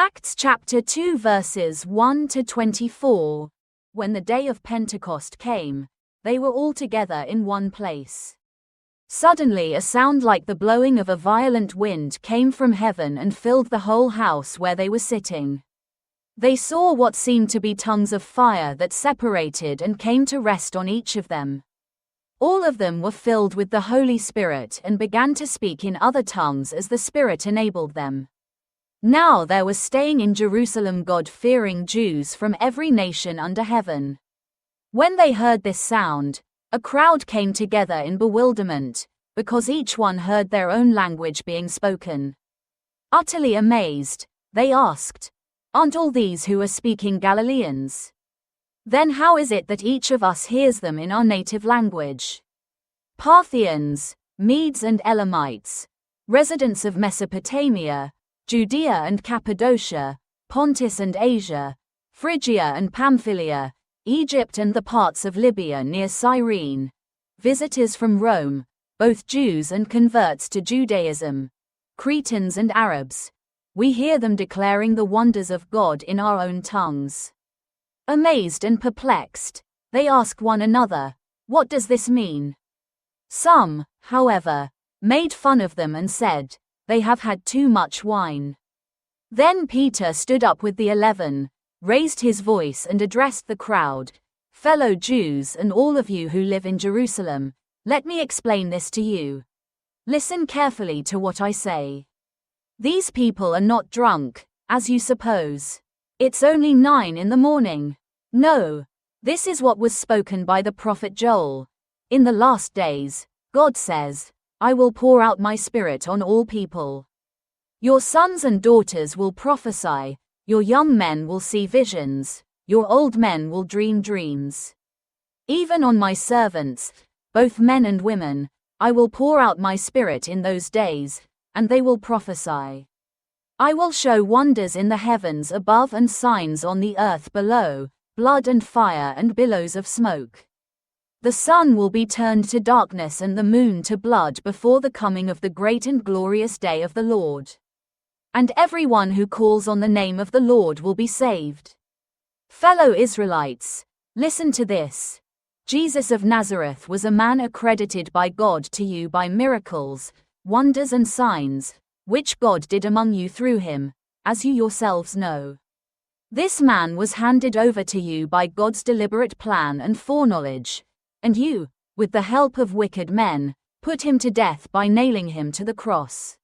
Acts chapter 2 verses 1 to 24. When the day of Pentecost came, they were all together in one place. Suddenly a sound like the blowing of a violent wind came from heaven and filled the whole house where they were sitting. They saw what seemed to be tongues of fire that separated and came to rest on each of them. All of them were filled with the Holy Spirit and began to speak in other tongues as the Spirit enabled them. Now there was staying in Jerusalem God-fearing Jews from every nation under heaven. When they heard this sound, a crowd came together in bewilderment, because each one heard their own language being spoken. Utterly amazed, they asked, "Aren't all these who are speaking Galileans? Then how is it that each of us hears them in our native language? Parthians, Medes and Elamites, residents of Mesopotamia, Judea and Cappadocia, Pontus and Asia, Phrygia and Pamphylia, Egypt and the parts of Libya near Cyrene, visitors from Rome, both Jews and converts to Judaism, Cretans and Arabs. We hear them declaring the wonders of God in our own tongues." Amazed and perplexed, they ask one another, "What does this mean?" Some, however, made fun of them and said, "They have had too much wine." Then Peter stood up with the 11, raised his voice and addressed the crowd, "Fellow Jews and all of you who live in Jerusalem, let me explain this to you. Listen carefully to what I say. These people are not drunk, as you suppose. It's only 9 in the morning. No, this is what was spoken by the prophet Joel. In the last days, God says, I will pour out my Spirit on all people. Your sons and daughters will prophesy, your young men will see visions, your old men will dream dreams. Even on my servants, both men and women, I will pour out my Spirit in those days, and they will prophesy. I will show wonders in the heavens above and signs on the earth below, blood and fire and billows of smoke. The sun will be turned to darkness and the moon to blood before the coming of the great and glorious day of the Lord. And everyone who calls on the name of the Lord will be saved. Fellow Israelites, listen to this. Jesus of Nazareth was a man accredited by God to you by miracles, wonders and signs, which God did among you through him, as you yourselves know. This man was handed over to you by God's deliberate plan and foreknowledge, and you, with the help of wicked men, put him to death by nailing him to the cross.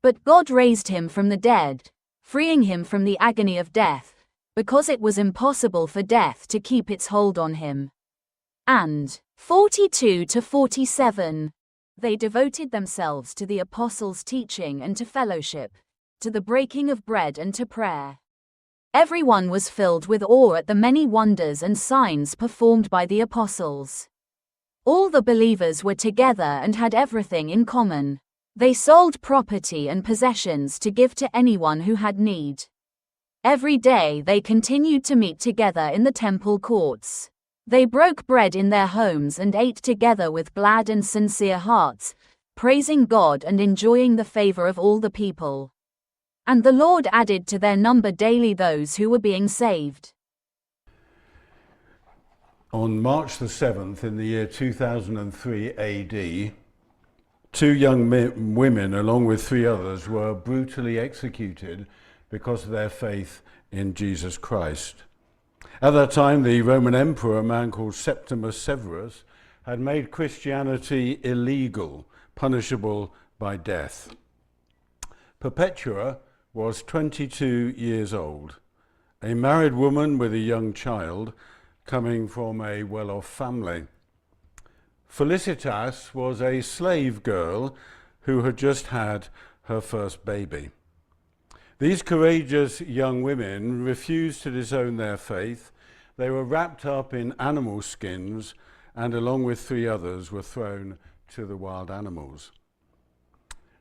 But God raised him from the dead, freeing him from the agony of death, because it was impossible for death to keep its hold on him. And 42 to 47. They devoted themselves to the apostles' teaching and to fellowship, to the breaking of bread and to prayer. Everyone was filled with awe at the many wonders and signs performed by the apostles. All the believers were together and had everything in common. They sold property and possessions to give to anyone who had need. Every day they continued to meet together in the temple courts. They broke bread in their homes and ate together with glad and sincere hearts, praising God and enjoying the favor of all the people. And the Lord added to their number daily those who were being saved. On March the 7th in the year 2003 AD, 2 young women along with 3 others were brutally executed because of their faith in Jesus Christ. At that time, the Roman emperor, a man called Septimus Severus, had made Christianity illegal, punishable by death. Perpetua was 22 years old, a married woman with a young child coming from a well-off family. Felicitas was a slave girl who had just had her first baby. These courageous young women refused to disown their faith. They were wrapped up in animal skins and along with 3 others were thrown to the wild animals.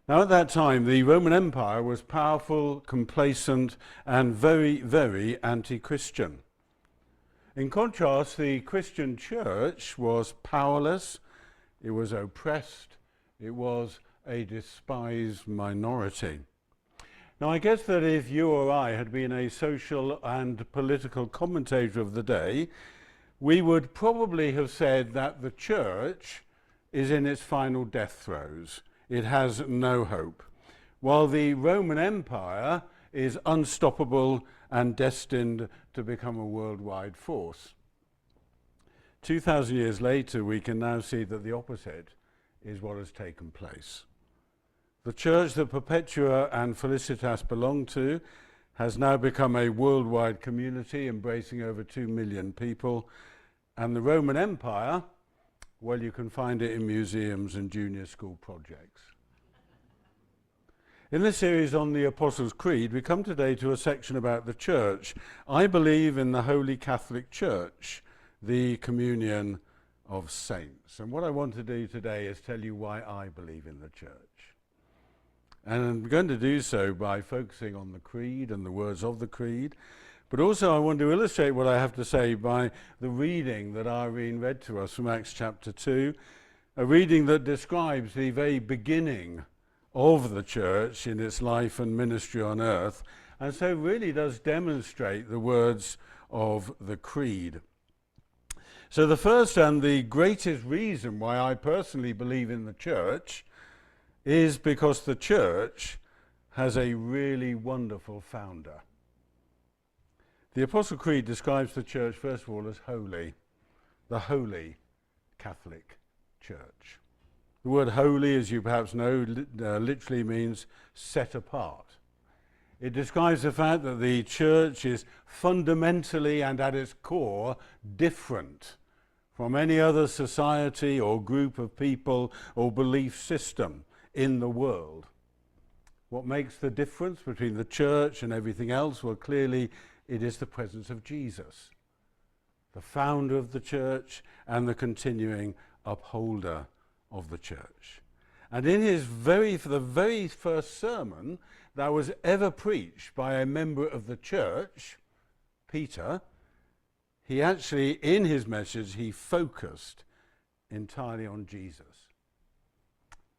Now at that time, the Roman Empire was powerful, complacent, and very, very anti-Christian. In contrast, the Christian church was powerless, it was oppressed, it was a despised minority. Now, I guess that if you or I had been a social and political commentator of the day, we would probably have said that the church is in its final death throes. It has no hope, while the Roman Empire is unstoppable and destined to become a worldwide force. 2,000 years later, we can now see that the opposite is what has taken place. The church that Perpetua and Felicitas belong to has now become a worldwide community embracing over 2 million people, and the Roman Empire, well, you can find it in museums and junior school projects. In this series on the Apostles' Creed, we come today to a section about the church. I believe in the Holy Catholic Church, the communion of saints. And what I want to do today is tell you why I believe in the church. And I'm going to do so by focusing on the creed and the words of the creed. But also I want to illustrate what I have to say by the reading that Irene read to us from Acts chapter 2, a reading that describes the very beginning of the church in its life and ministry on earth, and so really does demonstrate the words of the creed. So the first and the greatest reason why I personally believe in the church is because the church has a really wonderful founder. The Apostle Creed describes the church, first of all, as holy, the Holy Catholic Church. The word holy, as you perhaps know, literally means set apart. It describes the fact that the church is fundamentally and at its core different from any other society or group of people or belief system in the world. What makes the difference between the church and everything else? Well, clearly it is the presence of Jesus, the founder of the church and the continuing upholder of the church. And in for the very first sermon that was ever preached by a member of the church, Peter, he actually, in his message, he focused entirely on Jesus.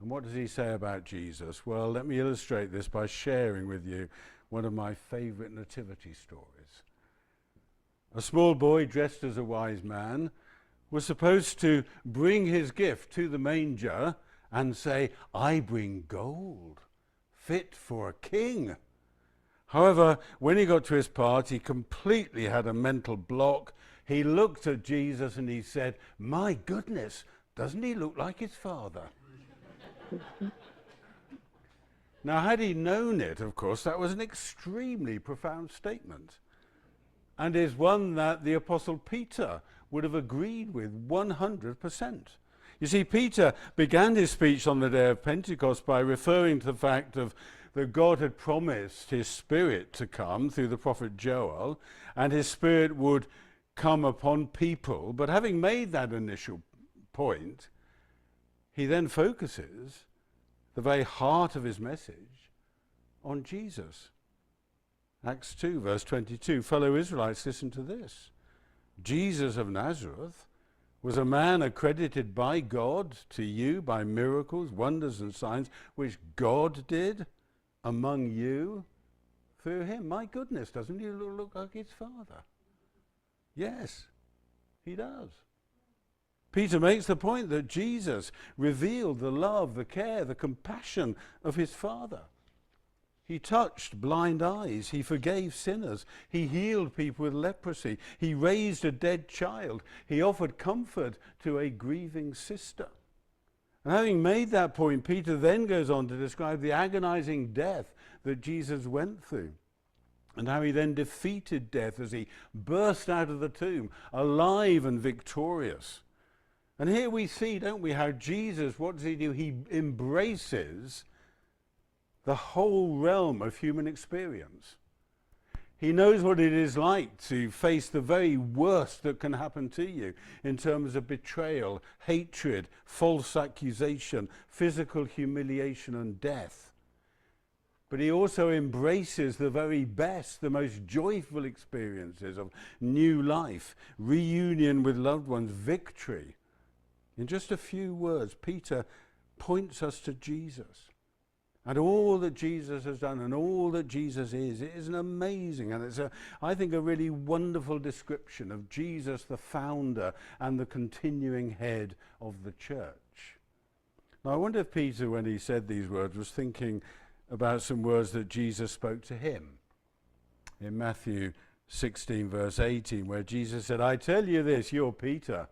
And what does he say about Jesus? Well, let me illustrate this by sharing with you one of my favorite nativity stories. A small boy dressed as a wise man was supposed to bring his gift to the manger and say, "I bring gold, fit for a king." However, when he got to his part, he completely had a mental block. He looked at Jesus and he said, "My goodness, doesn't he look like his father?" Now, had he known it, of course, that was an extremely profound statement, and is one that the Apostle Peter would have agreed with 100%. You see, Peter began his speech on the day of Pentecost by referring to the fact that God had promised his Spirit to come through the prophet Joel, and his Spirit would come upon people. But having made that initial point, he then focuses the very heart of his message on Jesus. Acts 2, verse 22, fellow Israelites, listen to this. Jesus of Nazareth was a man accredited by God to you by miracles, wonders, and signs, which God did among you through him. My goodness, doesn't he look like his father? Yes, he does. Peter makes the point that Jesus revealed the love, the care, the compassion of his Father. He touched blind eyes. He forgave sinners. He healed people with leprosy. He raised a dead child. He offered comfort to a grieving sister. And having made that point, Peter then goes on to describe the agonizing death that Jesus went through, and how he then defeated death as he burst out of the tomb, alive and victorious. And here we see, don't we, how Jesus, what does he do? He embraces the whole realm of human experience. He knows what it is like to face the very worst that can happen to you in terms of betrayal, hatred, false accusation, physical humiliation, and death. But he also embraces the very best, the most joyful experiences of new life, reunion with loved ones, victory. In just a few words, Peter points us to Jesus. and all that Jesus has done and all that Jesus is. It is an amazing, and it's I think a really wonderful description of Jesus, the founder and the continuing head of the church. Now, I wonder if Peter, when he said these words, was thinking about some words that Jesus spoke to him. In Matthew 16, verse 18, where Jesus said, I tell you this, you're Peter,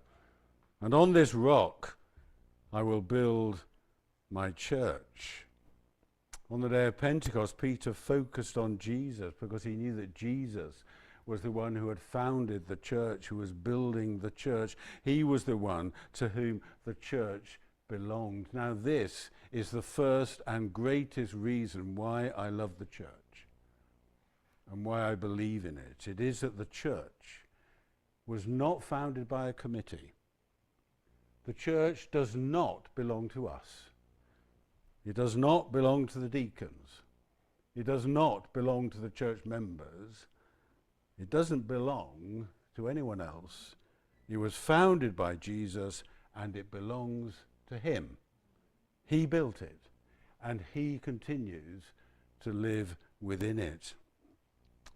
and on this rock I will build my church. On the day of Pentecost, Peter focused on Jesus because he knew that Jesus was the one who had founded the church, who was building the church. He was the one to whom the church belonged. Now, this is the first and greatest reason why I love the church and why I believe in it. It is that the church was not founded by a committee. The church does not belong to us. It does not belong to the deacons. It does not belong to the church members. It doesn't belong to anyone else. It was founded by Jesus, and it belongs to him. He built it, and he continues to live within it.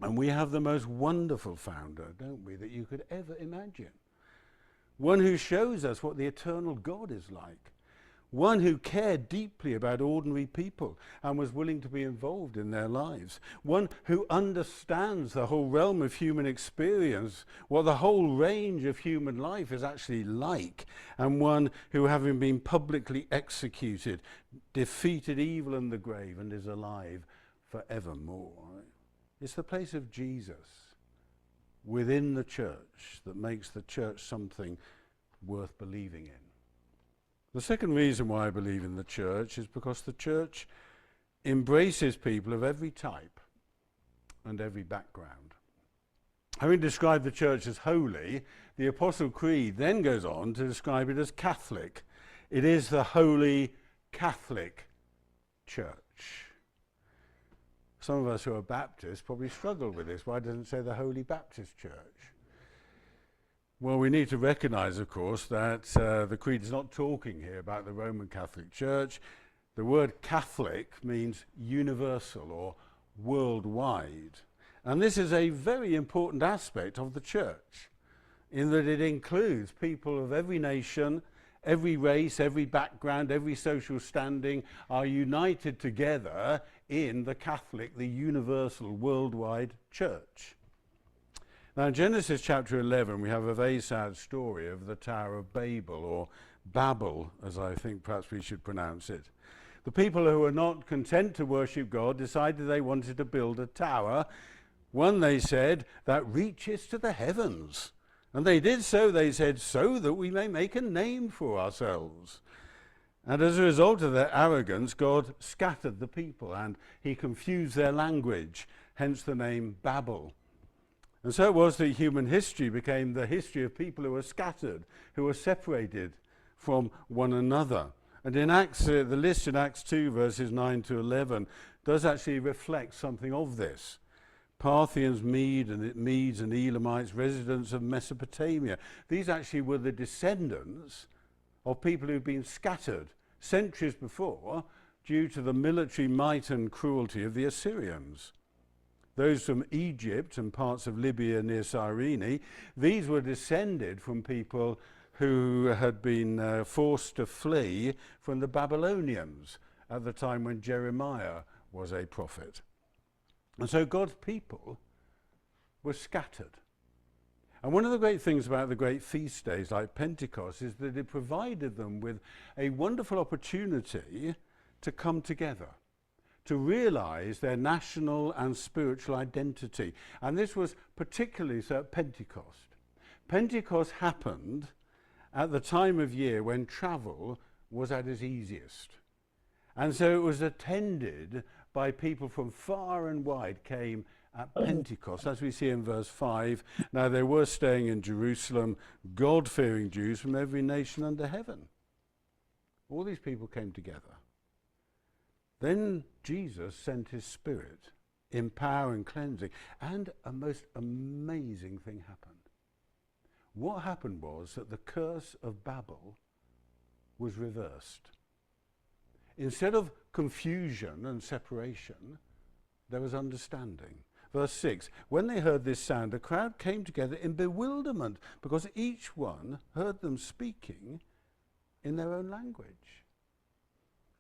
And we have the most wonderful founder, don't we, that you could ever imagine. One who shows us what the eternal God is like. One who cared deeply about ordinary people and was willing to be involved in their lives. One who understands the whole realm of human experience, what the whole range of human life is actually like. And one who, having been publicly executed, defeated evil and the grave and is alive forevermore. It's the place of Jesus within the church that makes the church something worth believing in. The second reason why I believe in the church is because the church embraces people of every type and every background. Having described the church as holy, the Apostle Creed then goes on to describe it as Catholic. It is the Holy Catholic Church. Some of us who are Baptists probably struggle with this. Why doesn't it say the Holy Baptist Church? Well, we need to recognize, of course, that the Creed is not talking here about the Roman Catholic Church. The word Catholic means universal or worldwide. And this is a very important aspect of the church, in that it includes people of every nation, every race, every background, every social standing are united together in the Catholic, the universal, worldwide church. Now, in Genesis chapter 11, we have a very sad story of the Tower of Babel, or Babel, as I think perhaps we should pronounce it. The people who were not content to worship God decided they wanted to build a tower, one, they said, that reaches to the heavens. And they did so, they said, so that we may make a name for ourselves. And as a result of their arrogance, God scattered the people and he confused their language, hence the name Babel. And so it was that human history became the history of people who were scattered, who were separated from one another. And in Acts, the list in Acts 2, verses 9 to 11, does actually reflect something of this. Parthians, Medes and Elamites, residents of Mesopotamia. These actually were the descendants of people who'd been scattered centuries before due to the military might and cruelty of the Assyrians. Those from Egypt and parts of Libya near Cyrene, these were descended from people who had been forced to flee from the Babylonians at the time when Jeremiah was a prophet. And so God's people were scattered. And one of the great things about the great feast days like Pentecost is that it provided them with a wonderful opportunity to come together, to realize their national and spiritual identity. And this was particularly so at Pentecost. Pentecost happened at the time of year when travel was at its easiest. And so it was attended by people from far and wide came at Pentecost, as we see in verse 5. Now they were staying in Jerusalem, God-fearing Jews from every nation under heaven. All these people came together. Then Jesus sent his Spirit in power and cleansing, and a most amazing thing happened. What happened was that the curse of Babel was reversed. Instead of confusion and separation, there was understanding. Verse 6, when they heard this sound, the crowd came together in bewilderment because each one heard them speaking in their own language.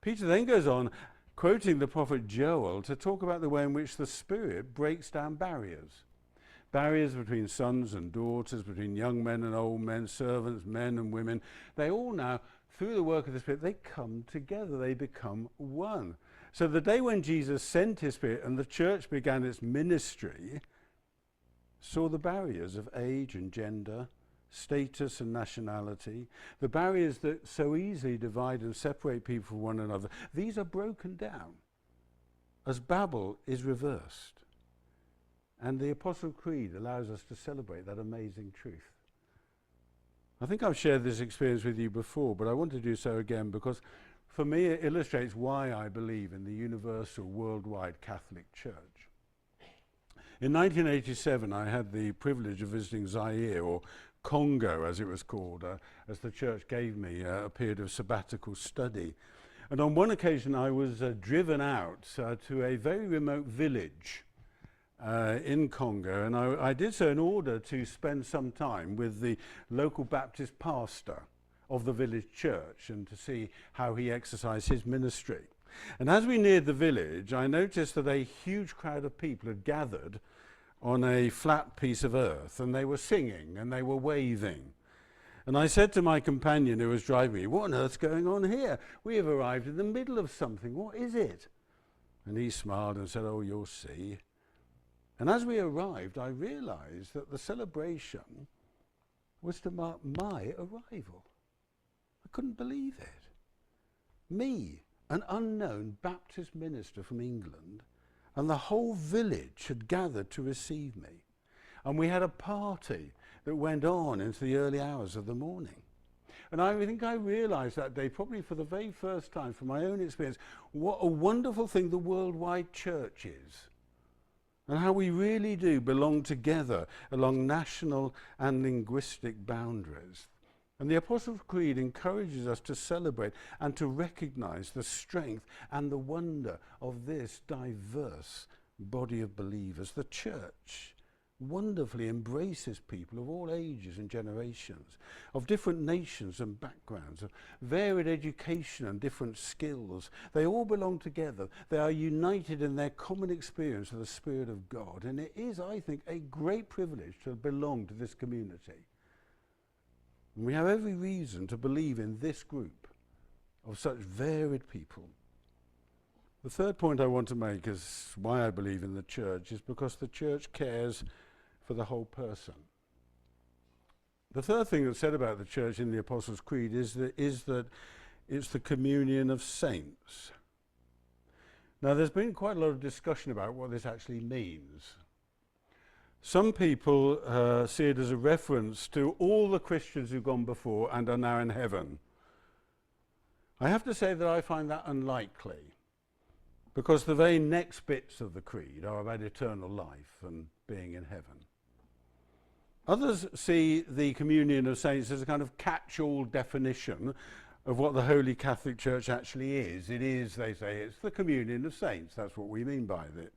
Peter then goes on, quoting the prophet Joel, to talk about the way in which the Spirit breaks down barriers. Barriers between sons and daughters, between young men and old men, servants, men and women. They all now, through the work of the Spirit, they come together. They become one. So the day when Jesus sent his Spirit and the church began its ministry, saw the barriers of age and gender, status and nationality, the barriers that so easily divide and separate people from one another. These are broken down as Babel is reversed. And the Apostle Creed allows us to celebrate that amazing truth. I think I've shared this experience with you before, but I want to do so again because for me it illustrates why I believe in the universal worldwide Catholic Church. In 1987 I had the privilege of visiting Zaire, or Congo as it was called, as the church gave me a period of sabbatical study. And on one occasion I was driven out to a very remote village in Congo, and I did so in order to spend some time with the local Baptist pastor of the village church and to see how he exercised his ministry. And as we neared the village, I noticed that a huge crowd of people had gathered on a flat piece of earth, and they were singing and they were waving. And I said to my companion who was driving me, "What on earth's going on here? We have arrived in the middle of something. What is it?" And he smiled and said, "Oh, you'll see." And as we arrived, I realized that the celebration was to mark my arrival. I couldn't believe it. Me, an unknown Baptist minister from England, and the whole village had gathered to receive me. And we had a party that went on into the early hours of the morning. And I think I realized that day, probably for the very first time from my own experience, what a wonderful thing the worldwide church is. And how we really do belong together along national and linguistic boundaries. And the Apostles' Creed encourages us to celebrate and to recognize the strength and the wonder of this diverse body of believers. The church wonderfully embraces people of all ages and generations, of different nations and backgrounds, of varied education and different skills. They all belong together. They are united in their common experience of the Spirit of God. And it is, I think, a great privilege to belong to this community. And we have every reason to believe in this group of such varied people. The third point I want to make is why I believe in the church is because the church cares for the whole person. The third thing that's said about the church in the Apostles' Creed is that it's the communion of saints. Now, there's been quite a lot of discussion about what this actually means. Some people see it as a reference to all the Christians who've gone before and are now in heaven. I have to say that I find that unlikely, because the very next bits of the creed are about eternal life and being in heaven. Others see the communion of saints as a kind of catch-all definition of what the Holy Catholic Church actually is. It is, they say, it's the communion of saints. That's what we mean by it.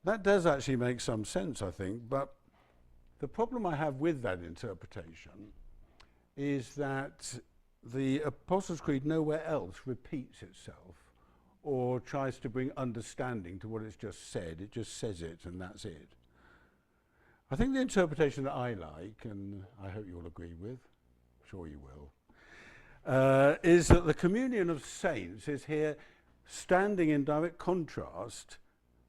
That does actually make some sense, I think, but the problem I have with that interpretation is that the Apostles' Creed nowhere else repeats itself or tries to bring understanding to what it's just said. It just says it and that's it. I think the interpretation that I like, and I hope you'll agree with, I'm sure you will, is that the communion of saints is here standing in direct contrast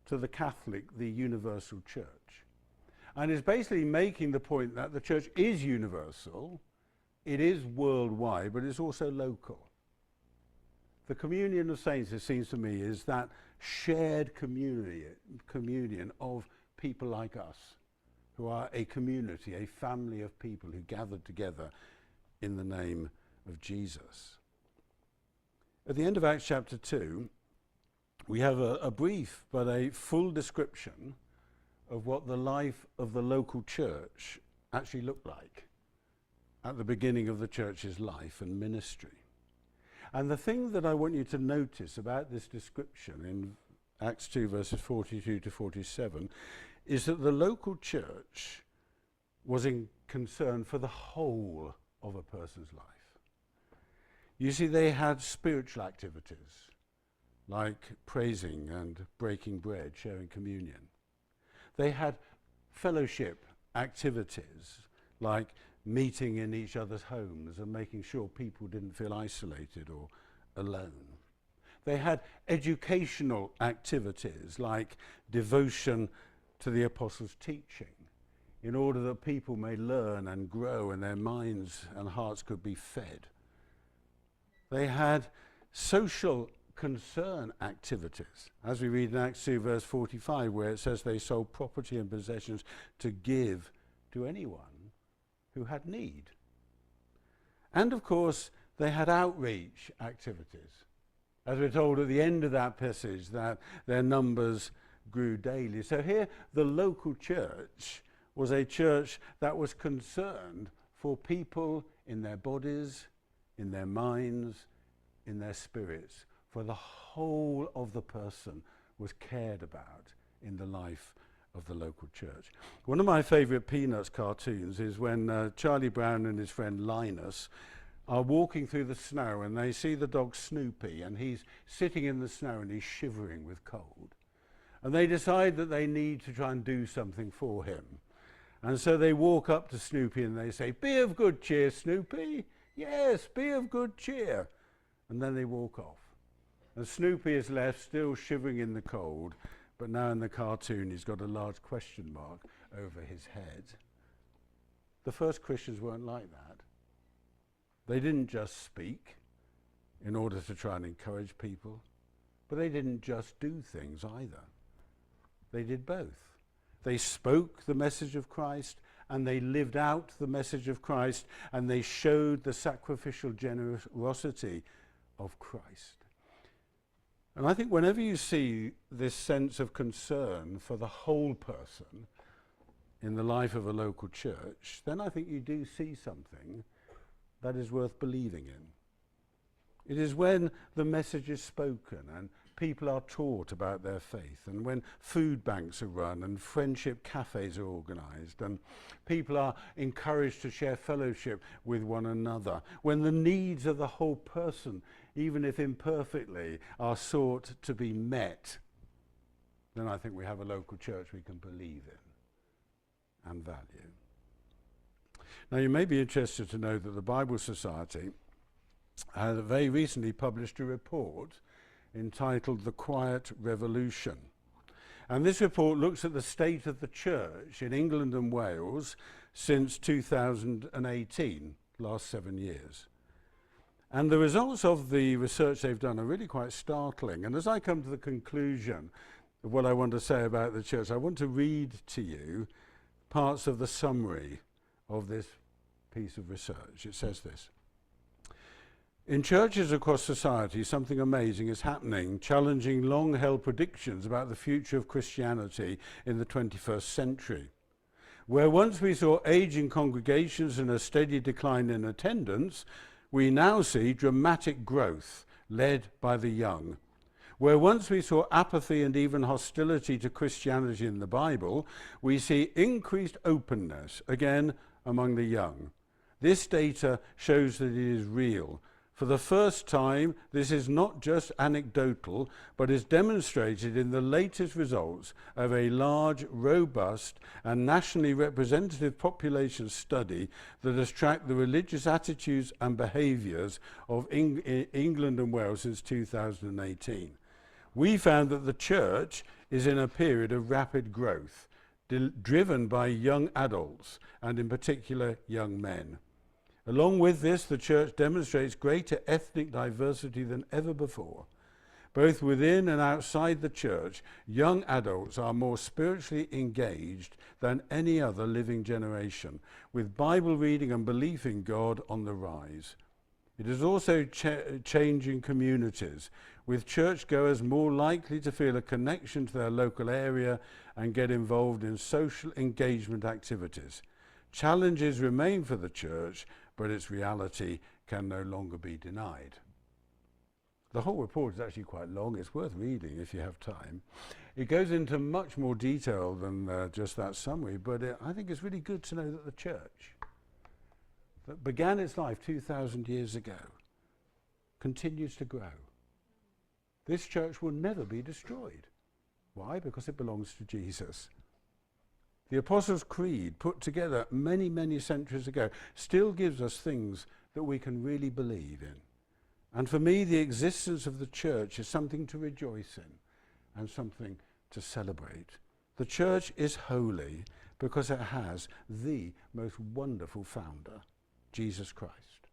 to the Catholic, the universal church. And is basically making the point that the church is universal, it is worldwide, but it's also local. The communion of saints, it seems to me, is that shared communion of people like us, who are a community, a family of people who gathered together in the name of Jesus. At the end of Acts chapter 2, we have a brief but a full description of what the life of the local church actually looked like at the beginning of the church's life and ministry. And the thing that I want you to notice about this description in Acts 2 verses 42 to 47 is that the local church was in concern for the whole of a person's life. You see, they had spiritual activities like praising and breaking bread, sharing communion. They had fellowship activities like meeting in each other's homes and making sure people didn't feel isolated or alone. They had educational activities like devotion to the apostles' teaching in order that people may learn and grow and their minds and hearts could be fed. They had social concern activities, as we read in Acts 2 verse 45, where it says they sold property and possessions to give to anyone who had need. And of course, they had outreach activities. As we're told at the end of that passage, that their numbers grew daily. So here, the local church was a church that was concerned for people in their bodies, in their minds, in their spirits. For the whole of the person was cared about in the life of the local church. One of my favourite Peanuts cartoons is when Charlie Brown and his friend Linus are walking through the snow and they see the dog Snoopy, and he's sitting in the snow and he's shivering with cold. And they decide that they need to try and do something for him. And so they walk up to Snoopy and they say, "Be of good cheer, Snoopy. Yes, be of good cheer." And then they walk off. And Snoopy is left still shivering in the cold, but now in the cartoon he's got a large question mark over his head. The first Christians weren't like that. They didn't just speak in order to try and encourage people, but they didn't just do things either. They did both. They spoke the message of Christ, and they lived out the message of Christ, and they showed the sacrificial generosity of Christ. And I think whenever you see this sense of concern for the whole person in the life of a local church, then I think you do see something that is worth believing in. It is when the message is spoken and people are taught about their faith, and when food banks are run and friendship cafes are organised and people are encouraged to share fellowship with one another, when the needs of the whole person, even if imperfectly, are sought to be met, then I think we have a local church we can believe in and value. Now, you may be interested to know that the Bible Society has very recently published a report entitled The Quiet Revolution. And this report looks at the state of the church in England and Wales since 2018, last 7 years. And the results of the research they've done are really quite startling. And as I come to the conclusion of what I want to say about the church, I want to read to you parts of the summary of this piece of research. It says this: in churches across society, something amazing is happening, challenging long-held predictions about the future of Christianity in the 21st century. Where once we saw aging congregations and a steady decline in attendance, we now see dramatic growth led by the young. Where once we saw apathy and even hostility to Christianity in the Bible, we see increased openness, again, among the young. This data shows that it is real. For the first time, this is not just anecdotal, but is demonstrated in the latest results of a large, robust, and nationally representative population study that has tracked the religious attitudes and behaviours of England and Wales since 2018. We found that the church is in a period of rapid growth, driven by young adults, and in particular, young men. Along with this, the church demonstrates greater ethnic diversity than ever before. Both within and outside the church, young adults are more spiritually engaged than any other living generation, with Bible reading and belief in God on the rise. It is also changing communities, with churchgoers more likely to feel a connection to their local area and get involved in social engagement activities. Challenges remain for the church, but its reality can no longer be denied. The whole report is actually quite long. It's worth reading if you have time. It goes into much more detail than just that summary, but I think it's really good to know that the church that began its life 2,000 years ago continues to grow. This church will never be destroyed. Why? Because it belongs to Jesus. The Apostles' Creed, put together many, many centuries ago, still gives us things that we can really believe in. And for me, the existence of the church is something to rejoice in and something to celebrate. The church is holy because it has the most wonderful founder, Jesus Christ,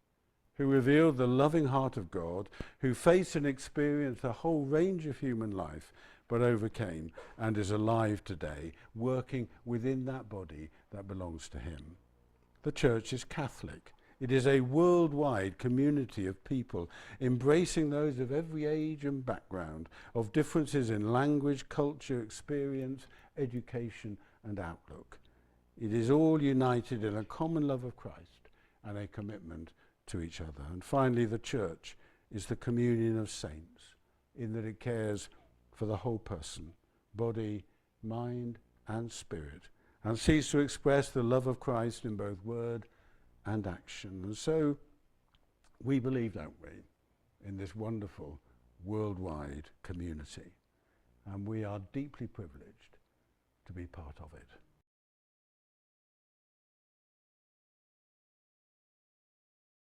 who revealed the loving heart of God, who faced and experienced the whole range of human life, but overcame and is alive today, working within that body that belongs to him. The church is Catholic. It is a worldwide community of people, embracing those of every age and background, of differences in language, culture, experience, education, and outlook. It is all united in a common love of Christ and a commitment to each other. And finally, the church is the communion of saints, in that it cares for the whole person, body, mind, and spirit, and seeks to express the love of Christ in both word and action. And so we believe, don't we, in this wonderful worldwide community. And we are deeply privileged to be part of it.